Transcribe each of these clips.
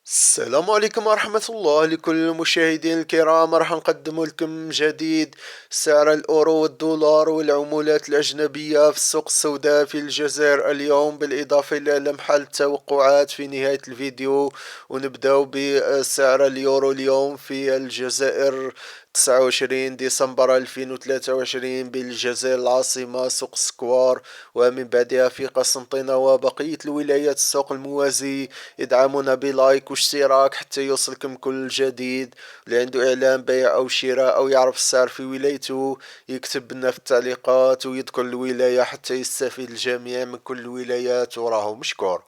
السلام عليكم ورحمة الله لكل المشاهدين الكرام. راح نقدم لكم جديد سعر الأورو والدولار والعملات الأجنبية في السوق السوداء في الجزائر اليوم، بالإضافة إلى لمحة التوقعات في نهاية الفيديو. ونبدأ بسعر اليورو اليوم في الجزائر 29 ديسمبر 2023 بالجزائر العاصمة سوق سكوار، ومن بعدها في قسنطينة وبقية الولايات السوق الموازي. ادعمونا بلايك واشتراك حتى يوصلكم كل جديد. اللي عنده اعلان بيع او شراء او يعرف السعر في ولايته يكتب لنا في التعليقات ويذكر الولاية حتى يستفيد الجميع من كل الولايات، وراهو مشكور.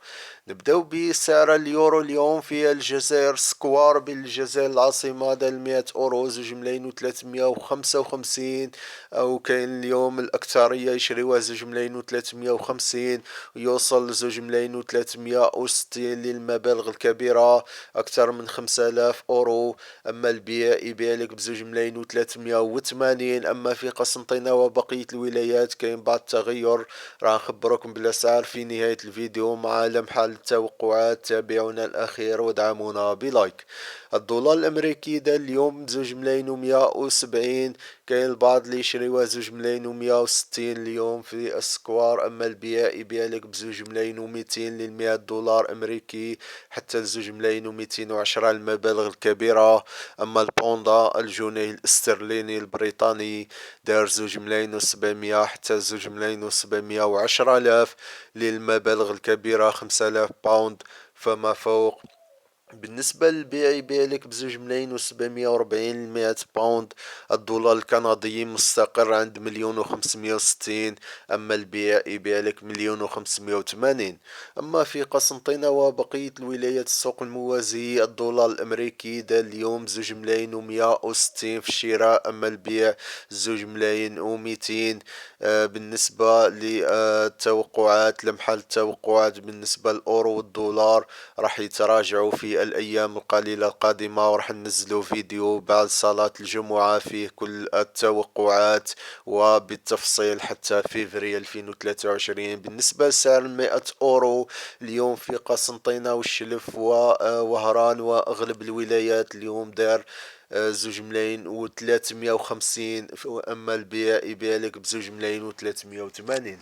نبداو بسعر اليورو اليوم في الجزائر سكوار بالجزائر العاصمة دا 100 أورو 2,355، أو كاين اليوم الأكثرية يشريوها 2,350، ويوصل ل2,360 للمبالغ الكبيرة أكثر من 5,000 أورو. أما البيع يبيع لك ب2,380. أما في قسنطينة وبقية الولايات كاين بعض التغير، راح نخبركم بالأسعار في نهاية الفيديو مع لمحة التوقعات. تابعونا الأخير ودعمونا بلايك. الدولار الأمريكي دا اليوم 2,170، كاين البعض اللي يشريوه 2,160 اليوم في السكوار. أما البيع يبيع لك ب2,200 لل100 دولار أمريكي حتى ل2,210 المبالغ الكبيرة. أما البوندا الجنيه الاسترليني البريطاني دار 2,700 حتى 2,710 آلاف للمبالغ الكبيرة 5,000 باوند فما فوق. بالنسبة للبيع يبيع لك ب2,740 ل100 باوند. الدولار الكندي مستقر عند 1,560، أما البيع يبيع لك 1,580. أما في قسنطينة وبقية الولايات السوق الموازي الدولار الأمريكي دا اليوم 2,160 في الشراء، أما البيع 2,200. بالنسبة للتوقعات لمحة التوقعات بالنسبة للأورو والدولار راح يتراجعوا في الأيام القليلة القادمة، وراح ننزلوا فيديو بعد صلاة الجمعة فيه كل التوقعات وبالتفصيل حتى فيفري 2023. بالنسبة لسعر 100 أورو اليوم في قسنطينة والشلف ووهران وأغلب الولايات اليوم دار 2,350، أما البيع يبيع لك ب2,380.